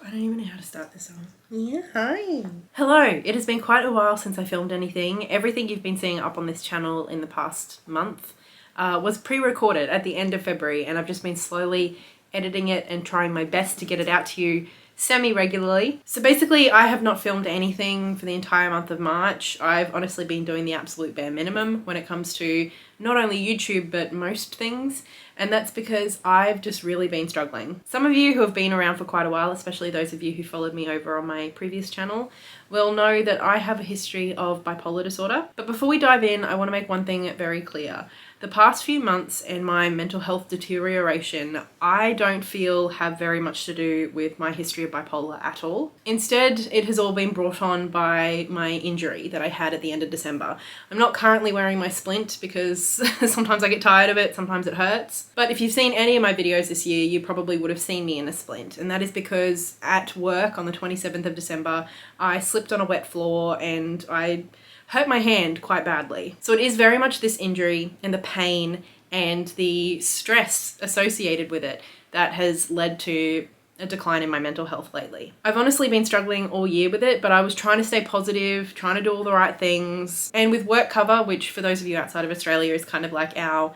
I don't even know how to start this on. Yeah, hi. Hello, it has been quite a while since I filmed anything. Everything you've been seeing up on this channel in the past month was pre-recorded at the end of February, and I've just been slowly editing it and trying my best to get it out to you semi-regularly. So basically I have not filmed anything for the entire month of March. I've honestly been doing the absolute bare minimum when it comes to not only YouTube but most things, and that's because I've just really been struggling. Some of you who have been around for quite a while, especially those of you who followed me over on my previous channel, will know that I have a history of bipolar disorder. But before we dive in, I want to make one thing very clear. The past few months and my mental health deterioration, I don't feel have very much to do with my history of bipolar at all. Instead, it has all been brought on by my injury that I had at the end of December. I'm not currently wearing my splint because sometimes I get tired of it, sometimes it hurts. But if you've seen any of my videos this year, you probably would have seen me in a splint. And that is because at work on the 27th of December, I slipped on a wet floor and I hurt my hand quite badly. So it is very much this injury and the pain and the stress associated with it that has led to a decline in my mental health lately. I've honestly been struggling all year with it, but I was trying to stay positive, trying to do all the right things. And with work cover, which for those of you outside of Australia is kind of like our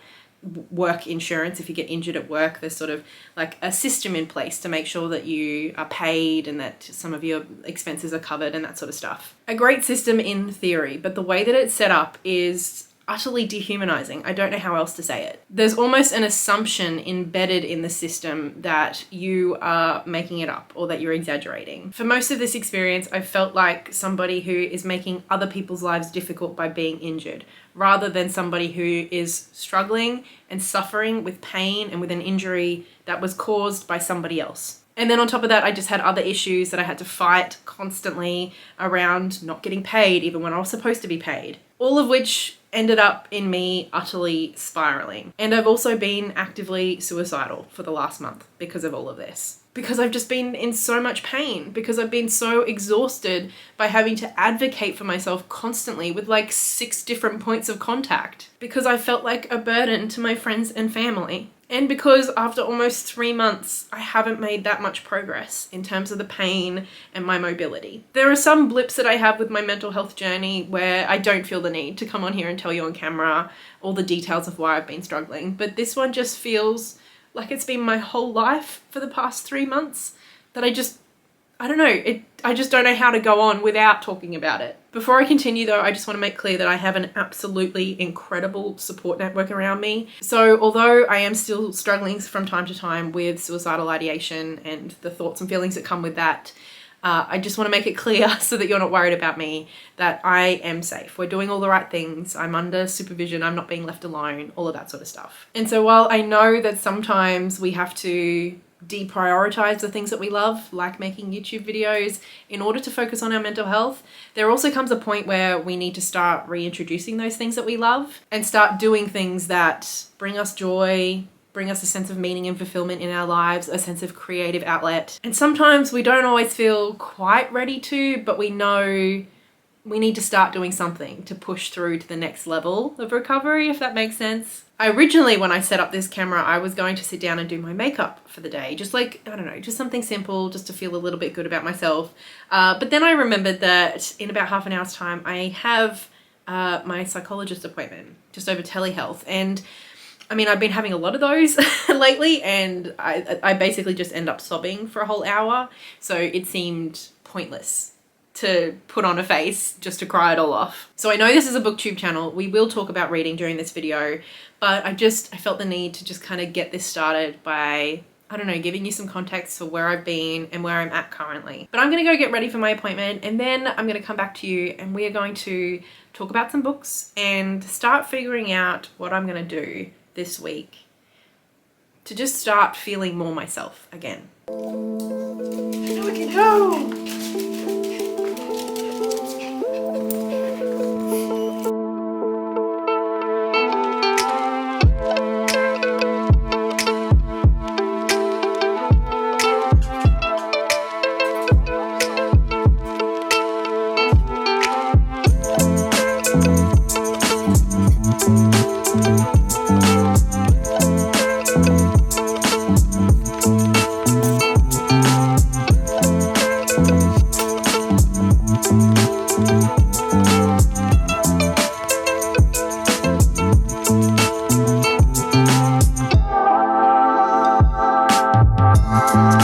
work insurance, if you get injured at work, there's sort of like a system in place to make sure that you are paid and that some of your expenses are covered and that sort of stuff. A great system in theory, but the way that it's set up is utterly dehumanizing. I don't know how else to say it. There's almost an assumption embedded in the system that you are making it up or that you're exaggerating. For most of this experience, I felt like somebody who is making other people's lives difficult by being injured, rather than somebody who is struggling and suffering with pain and with an injury that was caused by somebody else. And then on top of that, I just had other issues that I had to fight constantly around not getting paid, even when I was supposed to be paid. All of which ended up in me utterly spiraling. And I've also been actively suicidal for the last month because of all of this. Because I've just been in so much pain, because I've been so exhausted by having to advocate for myself constantly with like 6 different points of contact, because I felt like a burden to my friends and family. And because after almost 3 months, I haven't made that much progress in terms of the pain and my mobility. There are some blips that I have with my mental health journey where I don't feel the need to come on here and tell you on camera all the details of why I've been struggling. But this one just feels like it's been my whole life for the past 3 months that I don't know. I just don't know how to go on without talking about it. Before I continue though, I just want to make clear that I have an absolutely incredible support network around me. So although I am still struggling from time to time with suicidal ideation and the thoughts and feelings that come with that, I just want to make it clear so that you're not worried about me, that I am safe. We're doing all the right things. I'm under supervision. I'm not being left alone, all of that sort of stuff. And so while I know that sometimes we have to deprioritize the things that we love, like making YouTube videos, in order to focus on our mental health, there also comes a point where we need to start reintroducing those things that we love and start doing things that bring us joy, bring us a sense of meaning and fulfillment in our lives, a sense of creative outlet. And sometimes we don't always feel quite ready to, but we know we need to start doing something to push through to the next level of recovery, if that makes sense. Originally, when I set up this camera, I was going to sit down and do my makeup for the day. Just like, I don't know, just something simple, just to feel a little bit good about myself. But then I remembered that in about half an hour's time, I have my psychologist appointment just over telehealth. And I mean, I've been having a lot of those lately, and I basically just end up sobbing for a whole hour. So it seemed pointless to put on a face just to cry it all off. So I know this is a booktube channel. We will talk about reading during this video, but I felt the need to just kind of get this started by, I don't know, giving you some context for where I've been and where I'm at currently. But I'm gonna go get ready for my appointment, and then I'm gonna come back to you and we are going to talk about some books and start figuring out what I'm gonna do this week to just start feeling more myself again. I know I can go! Hello.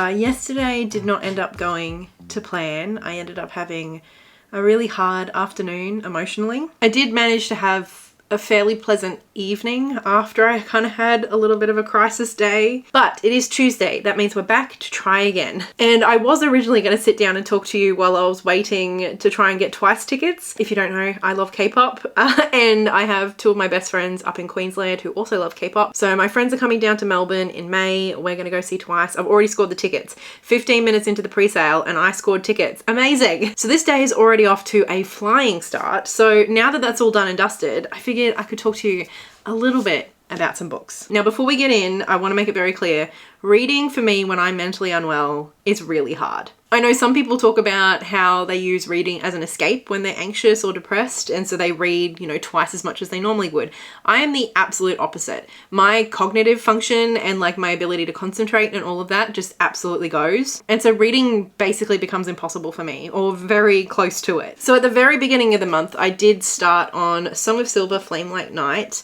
Yesterday did not end up going to plan. I ended up having a really hard afternoon emotionally. I did manage to have a fairly pleasant evening after I kind of had a little bit of a crisis day. But it is Tuesday. That means we're back to try again. And I was originally going to sit down and talk to you while I was waiting to try and get Twice tickets. If you don't know, I love K-pop and I have two of my best friends up in Queensland who also love K-pop. So my friends are coming down to Melbourne in May. We're going to go see Twice. I've already scored the tickets. 15 minutes into the pre-sale and I scored tickets. Amazing. So this day is already off to a flying start. So now that that's all done and dusted, I figured I could talk to you a little bit about some books. Now, before we get in, I want to make it very clear, reading for me when I'm mentally unwell is really hard. I know some people talk about how they use reading as an escape when they're anxious or depressed, and so they read, twice as much as they normally would. I am the absolute opposite. My cognitive function and like my ability to concentrate and all of that just absolutely goes. And so reading basically becomes impossible for me, or very close to it. So at the very beginning of the month, I did start on Song of Silver, Flame Like Night,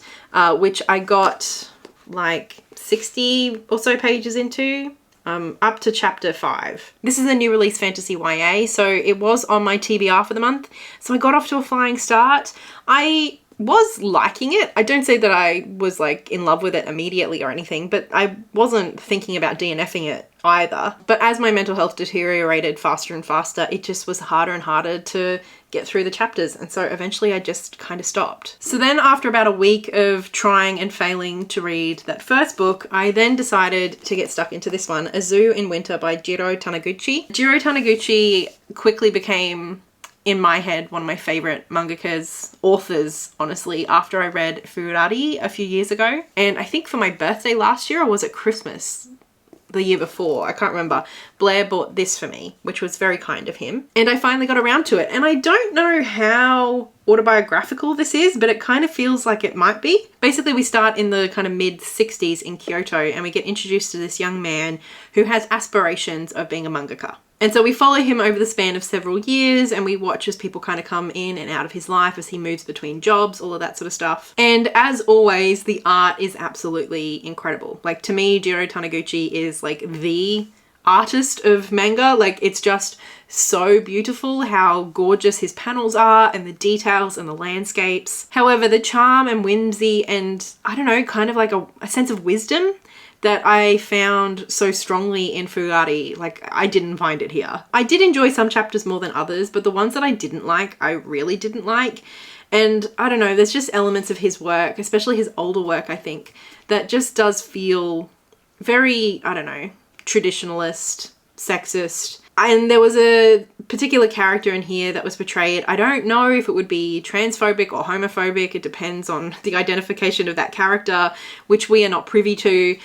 which I got like 60 or so pages into. Up to chapter 5. This is a new release fantasy YA, so it was on my TBR for the month. So I got off to a flying start. I was liking it. I don't say that I was like in love with it immediately or anything, but I wasn't thinking about DNFing it either. But as my mental health deteriorated faster and faster, it just was harder and harder to get through the chapters, and so eventually I just kind of stopped. So then after about a week of trying and failing to read that first book, I then decided to get stuck into this one, A Zoo in Winter by Jiro Taniguchi. Jiro Taniguchi quickly became, in my head, one of my favorite mangakas, authors, honestly, after I read Footscray a few years ago. And I think for my birthday last year, or was it Christmas? The year before, I can't remember, Blair bought this for me, which was very kind of him. And I finally got around to it. And I don't know how autobiographical this is, but it kind of feels like it might be. Basically, we start in the kind of mid-60s in Kyoto and we get introduced to this young man who has aspirations of being a mangaka. And so we follow him over the span of several years and we watch as people kind of come in and out of his life as he moves between jobs, all of that sort of stuff. And as always, the art is absolutely incredible. Like, to me, Jiro Taniguchi is like the artist of manga. Like, it's just so beautiful how gorgeous his panels are and the details and the landscapes. However, the charm and whimsy and, I don't know, kind of like a sense of wisdom that I found so strongly in Footscray, like, I didn't find it here. I did enjoy some chapters more than others, but the ones that I didn't like, I really didn't like. And I don't know, there's just elements of his work, especially his older work, I think, that just does feel very, I don't know, traditionalist, sexist. And there was a particular character in here that was portrayed. I don't know if it would be transphobic or homophobic. It depends on the identification of that character, which we are not privy to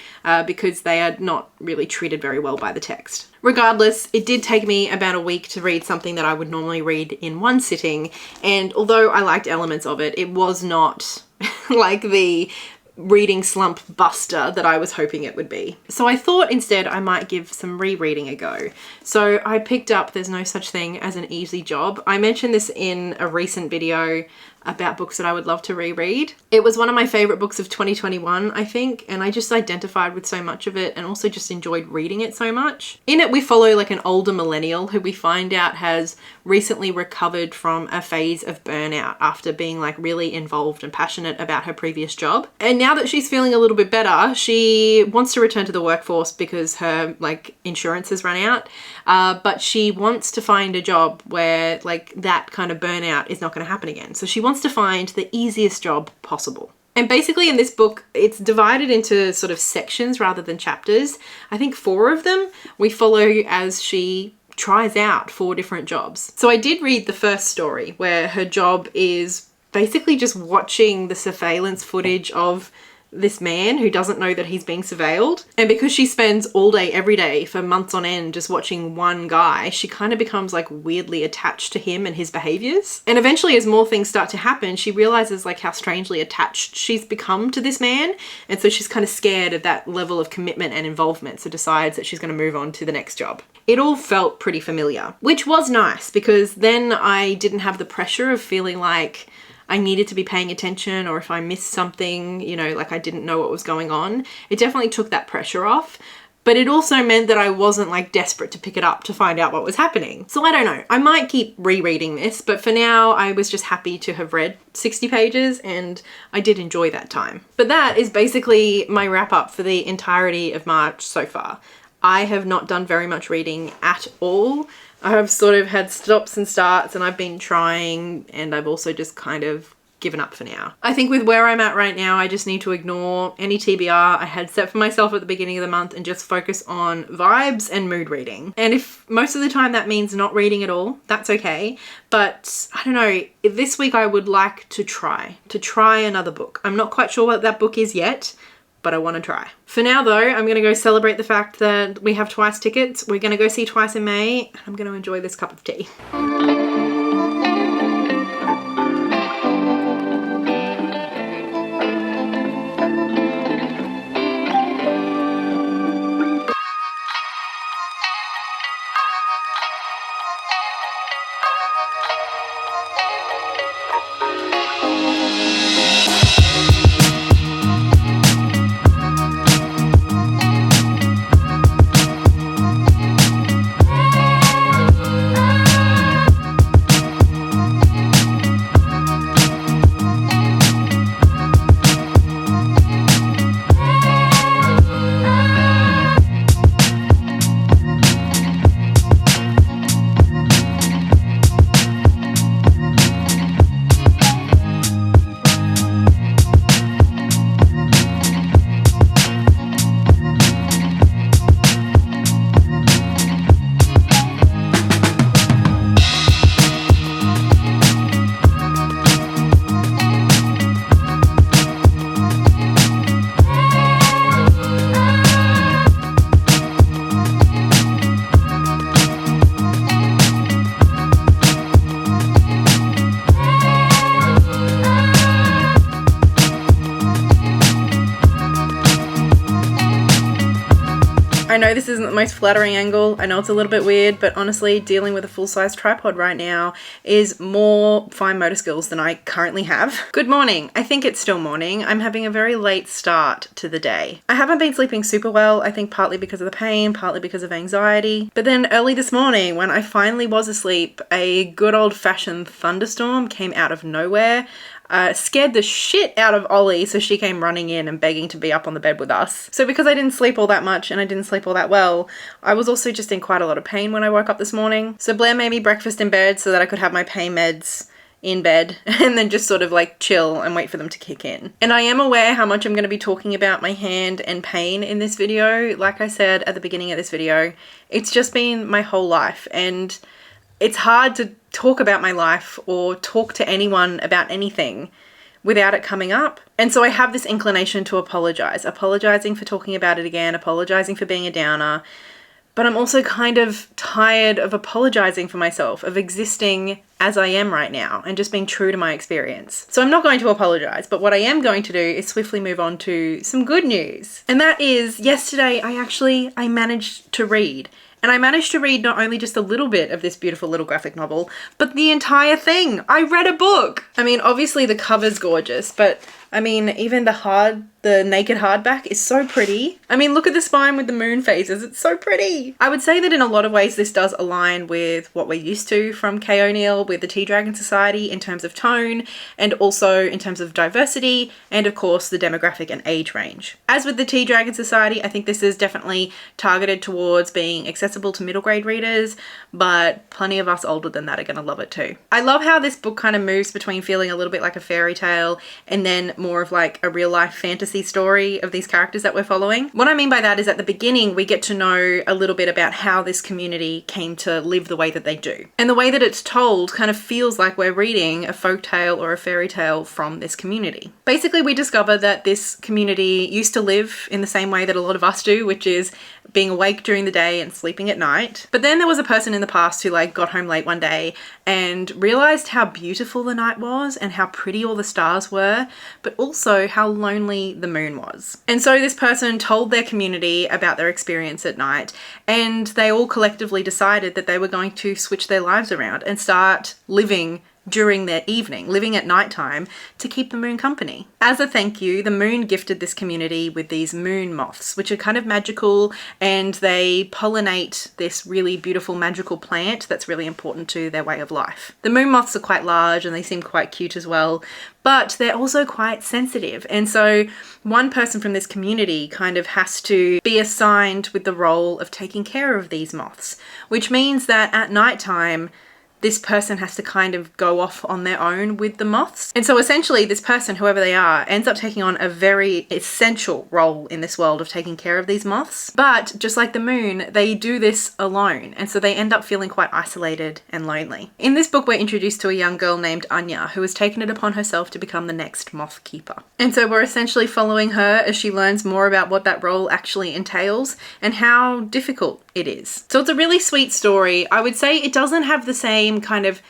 because they are not really treated very well by the text. Regardless, it did take me about a week to read something that I would normally read in one sitting. And although I liked elements of it, it was not like the reading slump buster that I was hoping it would be. So I thought instead I might give some rereading a go. So I picked up There's No Such Thing as an Easy Job. I mentioned this in a recent video about books that I would love to reread. It was one of my favorite books of 2021, I think, and I just identified with so much of it and also just enjoyed reading it so much. In it, we follow like an older millennial who we find out has recently recovered from a phase of burnout after being like really involved and passionate about her previous job. And now that she's feeling a little bit better, she wants to return to the workforce because her like insurance has run out. But she wants to find a job where like that kind of burnout is not going to happen again. So she wants to find the easiest job possible. And basically in this book, it's divided into sort of sections rather than chapters. I think 4 of them we follow as she tries out 4 different jobs. So I did read the first story where her job is basically just watching the surveillance footage of this man who doesn't know that he's being surveilled. And because she spends all day, every day for months on end just watching one guy, she kind of becomes like weirdly attached to him and his behaviors. And eventually, as more things start to happen, she realizes like how strangely attached she's become to this man. And so she's kind of scared of that level of commitment and involvement, so decides that she's going to move on to the next job. It all felt pretty familiar, which was nice because then I didn't have the pressure of feeling like I needed to be paying attention, or if I missed something, you know, like I didn't know what was going on. It definitely took that pressure off. But it also meant that I wasn't like desperate to pick it up to find out what was happening. So I don't know. I might keep rereading this, but for now I was just happy to have read 60 pages and I did enjoy that time. But that is basically my wrap up for the entirety of March so far. I have not done very much reading at all. I have sort of had stops and starts and I've been trying, and I've also just kind of given up for now. I think with where I'm at right now, I just need to ignore any TBR I had set for myself at the beginning of the month and just focus on vibes and mood reading. And if most of the time that means not reading at all, that's okay. But I don't know, this week I would like to try another book. I'm not quite sure what that book is yet, but I want to try. For now though, I'm going to go celebrate the fact that we have Twice tickets. We're going to go see Twice in May, and I'm going to enjoy this cup of tea. I know this isn't the most flattering angle. I know it's a little bit weird, but honestly, dealing with a full-size tripod right now is more fine motor skills than I currently have. Good morning. I think it's still morning. I'm having a very late start to the day. I haven't been sleeping super well, I think partly because of the pain, partly because of anxiety. But then early this morning, when I finally was asleep, a good old-fashioned thunderstorm came out of nowhere. Scared the shit out of Ollie, so she came running in and begging to be up on the bed with us. So because I didn't sleep all that much and I didn't sleep all that well, I was also just in quite a lot of pain when I woke up this morning. So Blair made me breakfast in bed so that I could have my pain meds in bed and then just sort of like chill and wait for them to kick in. And I am aware how much I'm going to be talking about my hand and pain in this video. Like I said at the beginning of this video, it's just been my whole life, and it's hard to talk about my life or talk to anyone about anything without it coming up. And so I have this inclination to apologize, apologizing for talking about it again, apologizing for being a downer. But I'm also kind of tired of apologizing for myself, of existing as I am right now and just being true to my experience. So I'm not going to apologize, but what I am going to do is swiftly move on to some good news. And that is, yesterday I managed to read. And I managed to read not only just a little bit of this beautiful little graphic novel, but the entire thing. I read a book. I mean, obviously the cover's gorgeous, but I mean, even the naked hardback is so pretty. I mean, look at the spine with the moon phases. It's so pretty. I would say that in a lot of ways, this does align with what we're used to from Kay O'Neill with the Tea Dragon Society in terms of tone, and also in terms of diversity, and of course the demographic and age range. As with the Tea Dragon Society, I think this is definitely targeted towards being accessible to middle grade readers, but plenty of us older than that are gonna love it too. I love how this book kind of moves between feeling a little bit like a fairy tale and then more of like a real life fantasy story of these characters that we're following. What I mean by that is at the beginning, we get to know a little bit about how this community came to live the way that they do. And the way that it's told kind of feels like we're reading a folktale or a fairy tale from this community. Basically, we discover that this community used to live in the same way that a lot of us do, which is being awake during the day and sleeping at night. But then there was a person in the past who got home late one day and realized how beautiful the night was and how pretty all the stars were, but also how lonely the moon was. And so this person told their community about their experience at night, and they all collectively decided that they were going to switch their lives around and start living during their evening, living at nighttime to keep the moon company. As a thank you, the moon gifted this community with these moon moths, which are kind of magical, and they pollinate this really beautiful magical plant that's really important to their way of life. The moon moths are quite large and they seem quite cute as well, but they're also quite sensitive. And so one person from this community kind of has to be assigned with the role of taking care of these moths, which means that at nighttime, this person has to kind of go off on their own with the moths. And so essentially this person, whoever they are, ends up taking on a very essential role in this world of taking care of these moths. But just like the moon, they do this alone. And so they end up feeling quite isolated and lonely. In this book, we're introduced to a young girl named Anya, who has taken it upon herself to become the next moth keeper. And so we're essentially following her as she learns more about what that role actually entails and how difficult it is. So it's a really sweet story. I would say it doesn't have the same kind of,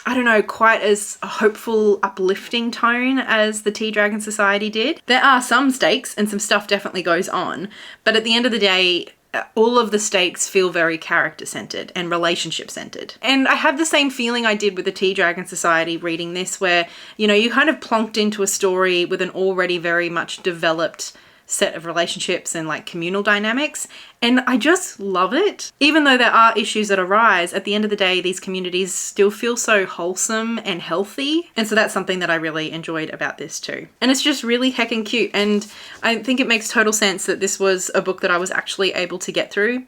I don't know, quite as a hopeful, uplifting tone as the Tea Dragon Society did. There are some stakes and some stuff definitely goes on, but at the end of the day, all of the stakes feel very character-centered and relationship-centered. And I have the same feeling I did with the Tea Dragon Society reading this, where, you kind of plonked into a story with an already very much developed set of relationships and communal dynamics, and I just love it. Even though there are issues that arise, at the end of the day, these communities still feel so wholesome and healthy, and so that's something that I really enjoyed about this too. And it's just really heckin' cute, and I think it makes total sense that this was a book that I was actually able to get through.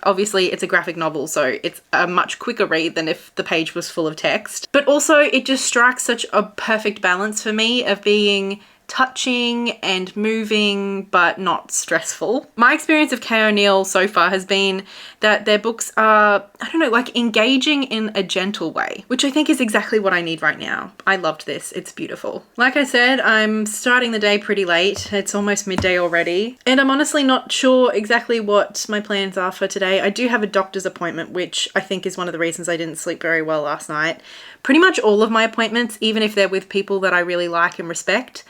Obviously it's a graphic novel, so it's a much quicker read than if the page was full of text, but also it just strikes such a perfect balance for me of being touching and moving, but not stressful. My experience of Kay O'Neill so far has been that their books are, engaging in a gentle way, which I think is exactly what I need right now. I loved this. It's beautiful. Like I said, I'm starting the day pretty late. It's almost midday already, and I'm honestly not sure exactly what my plans are for today. I do have a doctor's appointment, which I think is one of the reasons I didn't sleep very well last night. Pretty much all of my appointments, even if they're with people that I really like and respect,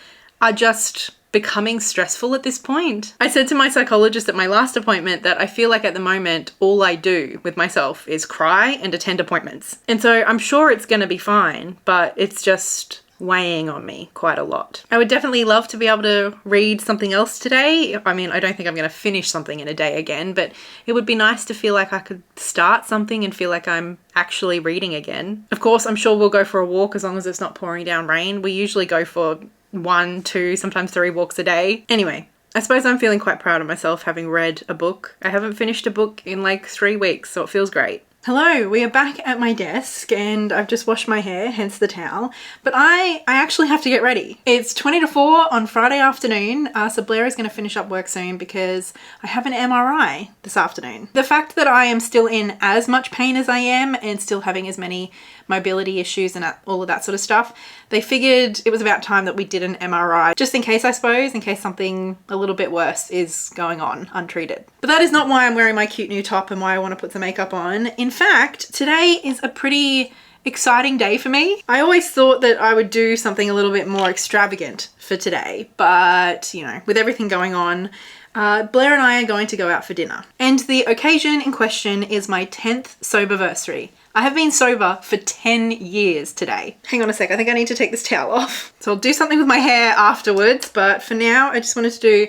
are just becoming stressful at this point. I said to my psychologist at my last appointment that I feel like at the moment, all I do with myself is cry and attend appointments. And so I'm sure it's going to be fine, but it's just weighing on me quite a lot. I would definitely love to be able to read something else today. I don't think I'm going to finish something in a day again, but it would be nice to feel like I could start something and feel like I'm actually reading again. Of course, I'm sure we'll go for a walk as long as it's not pouring down rain. We usually go for 1, 2, sometimes 3 walks a day. Anyway, I suppose I'm feeling quite proud of myself having read a book. I haven't finished a book in 3 weeks, so it feels great. Hello, we are back at my desk and I've just washed my hair, hence the towel, but I actually have to get ready. It's 20 to 4 on Friday afternoon, so Blair is going to finish up work soon because I have an MRI this afternoon. The fact that I am still in as much pain as I am and still having as many mobility issues and all of that sort of stuff, they figured it was about time that we did an MRI, just in case, I suppose, in case something a little bit worse is going on untreated. But that is not why I'm wearing my cute new top and why I want to put some makeup on. In fact, today is a pretty exciting day for me. I always thought that I would do something a little bit more extravagant for today, but with everything going on, Blair and I are going to go out for dinner. And the occasion in question is my 10th soberversary. I have been sober for 10 years today. Hang on a sec, I think I need to take this towel off. So I'll do something with my hair afterwards, but for now I just wanted to do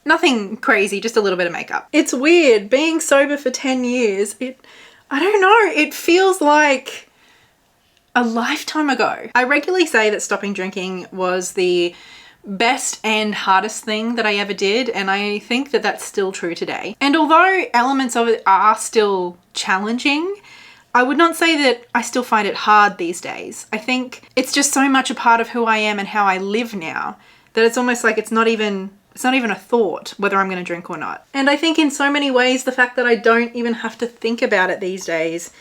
nothing crazy, just a little bit of makeup. It's weird, being sober for 10 years, I don't know, it feels like a lifetime ago. I regularly say that stopping drinking was the best and hardest thing that I ever did, and I think that that's still true today. And although elements of it are still challenging, I would not say that I still find it hard these days. I think it's just so much a part of who I am and how I live now that it's almost like it's not even a thought whether I'm going to drink or not. And I think in so many ways the fact that I don't even have to think about it these days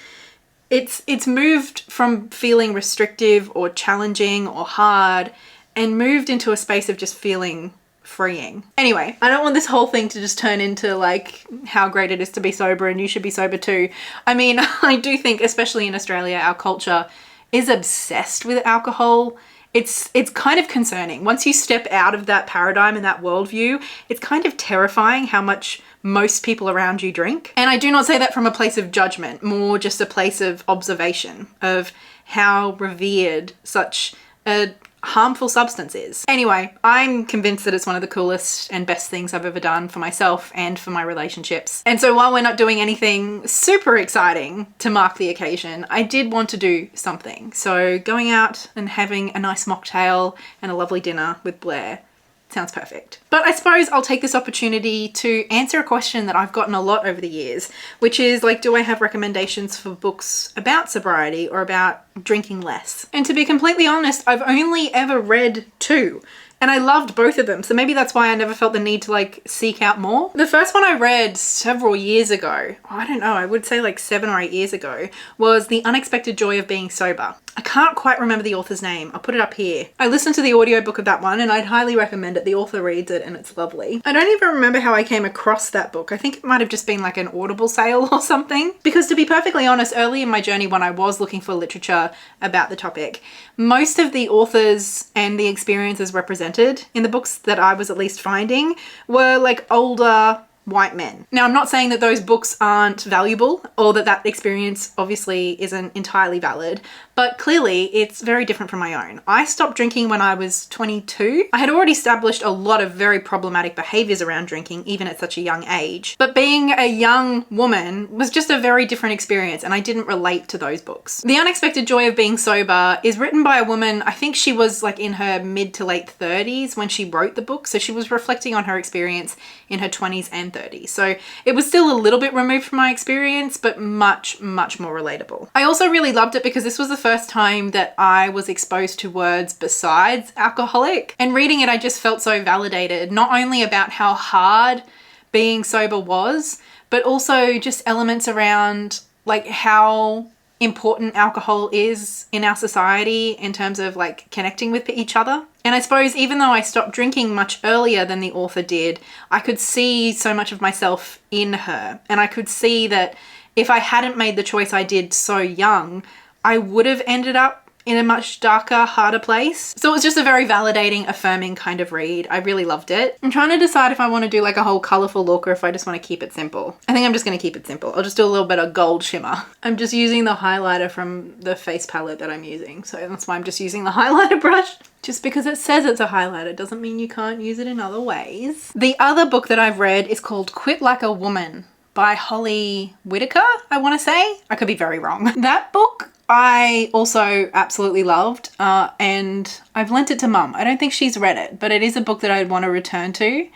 It's moved from feeling restrictive or challenging or hard and moved into a space of just feeling freeing. Anyway, I don't want this whole thing to just turn into like how great it is to be sober and you should be sober too. I mean, I do think, especially in Australia, our culture is obsessed with alcohol. It's kind of concerning. Once you step out of that paradigm and that worldview, it's kind of terrifying how much most people around you drink. And I do not say that from a place of judgment, more just a place of observation of how revered such a harmful substance is. Anyway, I'm convinced that it's one of the coolest and best things I've ever done for myself and for my relationships. And so while we're not doing anything super exciting to mark the occasion, I did want to do something. So going out and having a nice mocktail and a lovely dinner with Blair sounds perfect. But I suppose I'll take this opportunity to answer a question that I've gotten a lot over the years, which is like, do I have recommendations for books about sobriety or about drinking less? And to be completely honest, I've only ever read 2. And I loved both of them. So maybe that's why I never felt the need to like seek out more. The first one I read several years ago, I don't know, I would say like 7 or 8 years ago, was The Unexpected Joy of Being Sober. I can't quite remember the author's name. I'll put it up here. I listened to the audiobook of that one and I'd highly recommend it. The author reads it and it's lovely. I don't even remember how I came across that book. I think it might have just been like an Audible sale or something. Because to be perfectly honest, early in my journey when I was looking for literature about the topic, most of the authors and the experiences represented in the books that I was at least finding were like older white men. Now, I'm not saying that those books aren't valuable or that that experience obviously isn't entirely valid, but clearly it's very different from my own. I stopped drinking when I was 22. I had already established a lot of very problematic behaviors around drinking, even at such a young age. But being a young woman was just a very different experience and I didn't relate to those books. The Unexpected Joy of Being Sober is written by a woman, I think she was like in her mid to late 30s when she wrote the book. So she was reflecting on her experience in her 20s and 30s. So it was still a little bit removed from my experience, but much, much more relatable. I also really loved it because this was the first time that I was exposed to words besides alcoholic. And reading it, I just felt so validated, not only about how hard being sober was, but also just elements around like how important alcohol is in our society in terms of like connecting with each other. And I suppose even though I stopped drinking much earlier than the author did, I could see so much of myself in her. And I could see that if I hadn't made the choice I did so young, I would have ended up in a much darker, harder place. So it was just a very validating, affirming kind of read. I really loved it. I'm trying to decide if I want to do like a whole colorful look or if I just want to keep it simple. I think I'm just going to keep it simple. I'll just do a little bit of gold shimmer. I'm just using the highlighter from the face palette that I'm using. So that's why I'm just using the highlighter brush. Just because it says it's a highlighter doesn't mean you can't use it in other ways. The other book that I've read is called Quit Like a Woman by Holly Whitaker, I want to say. I could be very wrong. That book I also absolutely loved and I've lent it to mum. I don't think she's read it, but it is a book that I'd want to return to.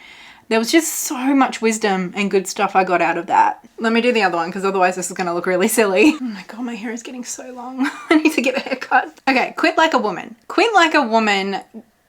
There was just so much wisdom and good stuff I got out of that. Let me do the other one because otherwise this is going to look really silly. Oh my god, my hair is getting so long. I need to get a haircut. Okay, Quit Like a Woman. Quit Like a Woman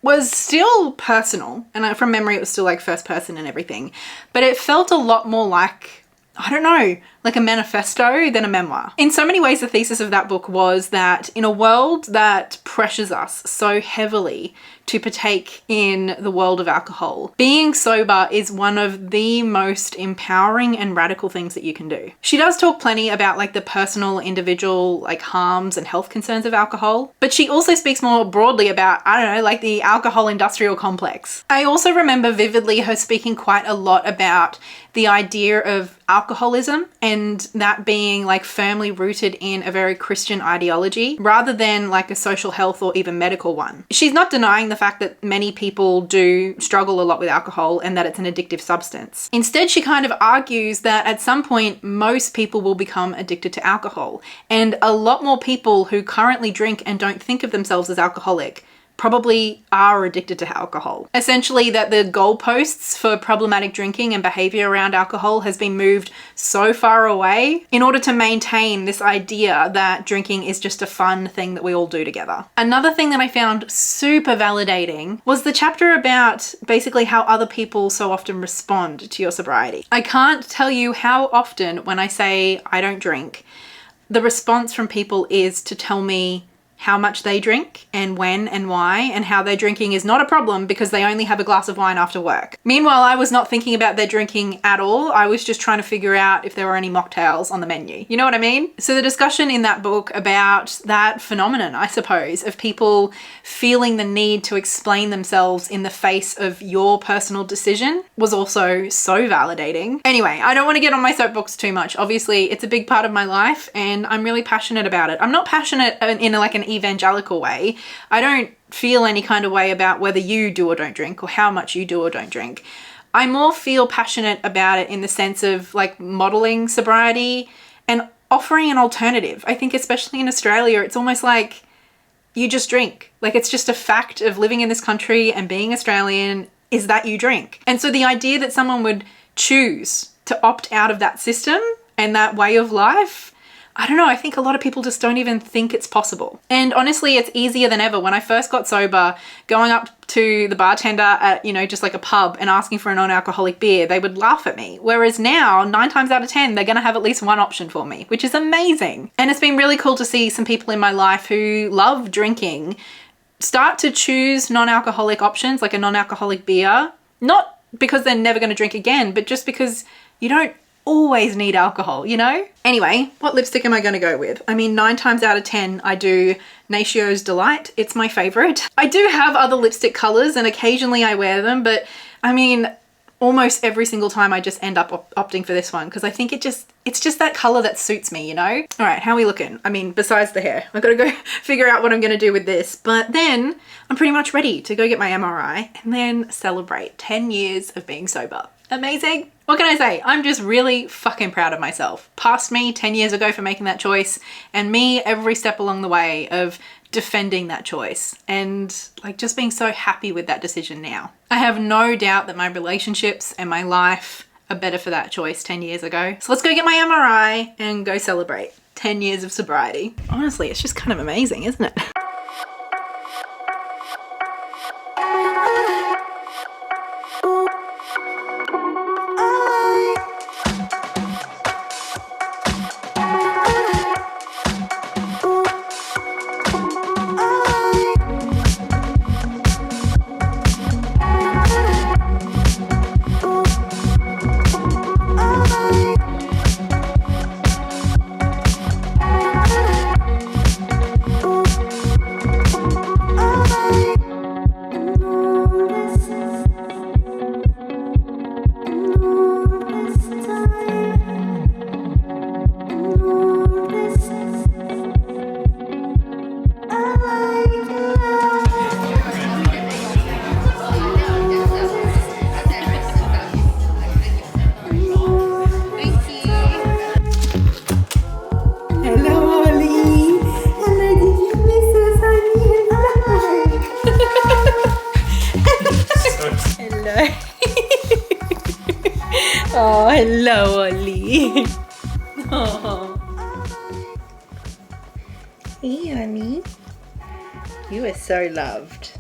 was still personal, and from memory it was still like first person and everything, but it felt a lot more like, I don't know, like a manifesto than a memoir. In so many ways, the thesis of that book was that in a world that pressures us so heavily to partake in the world of alcohol, being sober is one of the most empowering and radical things that you can do. She does talk plenty about like the personal, individual like harms and health concerns of alcohol, but she also speaks more broadly about, I don't know, like the alcohol industrial complex. I also remember vividly her speaking quite a lot about the idea of alcoholism and that being like firmly rooted in a very Christian ideology rather than like a social health or even medical one. She's not denying the fact that many people do struggle a lot with alcohol and that it's an addictive substance. Instead, she kind of argues that at some point, most people will become addicted to alcohol, and a lot more people who currently drink and don't think of themselves as alcoholic probably are addicted to alcohol. Essentially that the goalposts for problematic drinking and behavior around alcohol has been moved so far away in order to maintain this idea that drinking is just a fun thing that we all do together. Another thing that I found super validating was the chapter about basically how other people so often respond to your sobriety. I can't tell you how often when I say I don't drink, the response from people is to tell me how much they drink and when and why, and how their drinking is not a problem because they only have a glass of wine after work. Meanwhile, I was not thinking about their drinking at all. I was just trying to figure out if there were any mocktails on the menu. You know what I mean? So the discussion in that book about that phenomenon, I suppose, of people feeling the need to explain themselves in the face of your personal decision was also so validating. Anyway, I don't want to get on my soapbox too much. Obviously, it's a big part of my life and I'm really passionate about it. I'm not passionate in like an evangelical way. I don't feel any kind of way about whether you do or don't drink or how much you do or don't drink. I more feel passionate about it in the sense of like modeling sobriety and offering an alternative. I think especially in Australia, it's almost like you just drink. Like it's just a fact of living in this country and being Australian is that you drink. And so the idea that someone would choose to opt out of that system and that way of life, I don't know, I think a lot of people just don't even think it's possible. And honestly, it's easier than ever. When I first got sober, going up to the bartender at, you know, just like a pub and asking for a non-alcoholic beer, they would laugh at me. Whereas now, 9 times out of 10, they're gonna have at least one option for me, which is amazing. And it's been really cool to see some people in my life who love drinking start to choose non-alcoholic options, like a non-alcoholic beer, not because they're never gonna drink again, but just because you don't always need alcohol, you know? Anyway, what lipstick am I going to go with? I mean, 9 times out of 10, I do Natio's Delight. It's my favorite. I do have other lipstick colors and occasionally I wear them, but I mean, almost every single time I just end up opting for this one because I think it's just that color that suits me, you know? All right, how are we looking? I mean, besides the hair, I've got to go figure out what I'm going to do with this, but then I'm pretty much ready to go get my MRI and then celebrate 10 years of being sober. Amazing. What can I say? I'm just really fucking proud of myself. Past me 10 years ago for making that choice and me every step along the way of defending that choice and like just being so happy with that decision now. I have no doubt that my relationships and my life are better for that choice 10 years ago. So let's go get my MRI and go celebrate 10 years of sobriety. Honestly, it's just kind of amazing, isn't it? Oh, hello, Ollie. Oh. Hey, honey. You are so loved.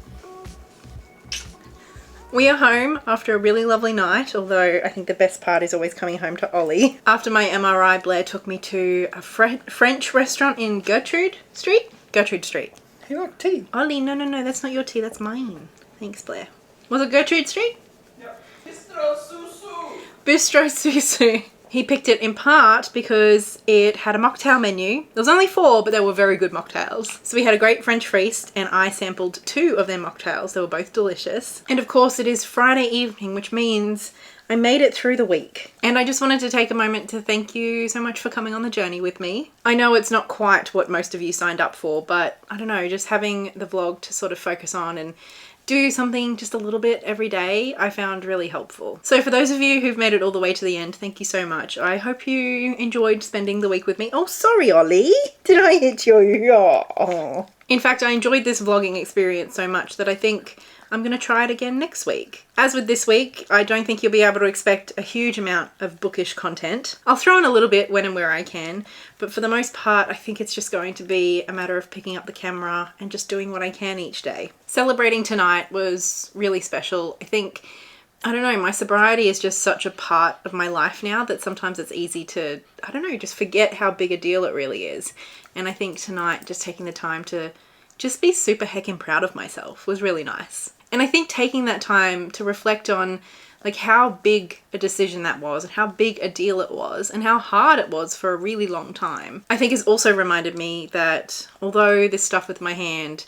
We are home after a really lovely night, although I think the best part is always coming home to Ollie. After my MRI, Blair took me to a French restaurant in Gertrude Street. Hey, look, tea. Ollie, no, that's not your tea, that's mine. Thanks, Blair. Was it Gertrude Street? Yep. Bistro Susu. Bistro Susu. He picked it in part because it had a mocktail menu. There was only 4, but they were very good mocktails. So we had a great French feast and I sampled 2 of their mocktails. They were both delicious. And of course it is Friday evening, which means I made it through the week. And I just wanted to take a moment to thank you so much for coming on the journey with me. I know it's not quite what most of you signed up for, but I don't know, just having the vlog to sort of focus on and do something just a little bit every day I found really helpful. So for those of you who've made it all the way to the end, thank you so much. I hope you enjoyed spending the week with me. Oh, sorry, Ollie. Did I hit you? Oh. In fact, I enjoyed this vlogging experience so much that I think I'm going to try it again next week. As with this week, I don't think you'll be able to expect a huge amount of bookish content. I'll throw in a little bit when and where I can, but for the most part, I think it's just going to be a matter of picking up the camera and just doing what I can each day. Celebrating tonight was really special. I think I don't know, my sobriety is just such a part of my life now that sometimes it's easy to, I don't know, just forget how big a deal it really is. And I think tonight just taking the time to just be super heckin' proud of myself was really nice. And I think taking that time to reflect on like how big a decision that was and how big a deal it was and how hard it was for a really long time, I think has also reminded me that although this stuff with my hand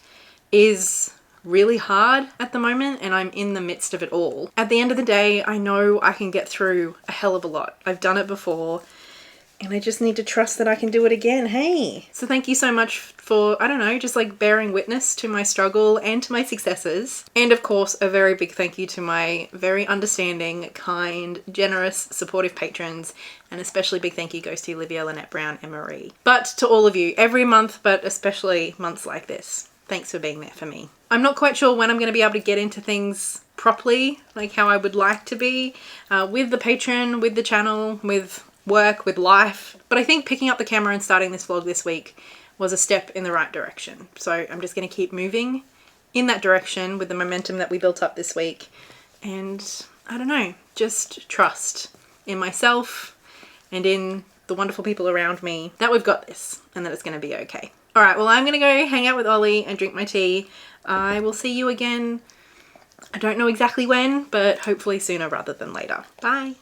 is really hard at the moment and I'm in the midst of it all, at the end of the day, I know I can get through a hell of a lot. I've done it before and I just need to trust that I can do it again, hey? So thank you so much for, I don't know, just like bearing witness to my struggle and to my successes. And of course, a very big thank you to my very understanding, kind, generous, supportive patrons. And especially big thank you goes to Olivia, Lynette Brown, and Marie. But to all of you, every month, but especially months like this, thanks for being there for me. I'm not quite sure when I'm going to be able to get into things properly, like how I would like to be, with the Patreon, with the channel, with work, with life. But I think picking up the camera and starting this vlog this week was a step in the right direction. So I'm just going to keep moving in that direction with the momentum that we built up this week. And I don't know, just trust in myself and in the wonderful people around me that we've got this and that it's going to be okay. All right, well, I'm going to go hang out with Ollie and drink my tea. I will see you again. I don't know exactly when, but hopefully sooner rather than later. Bye.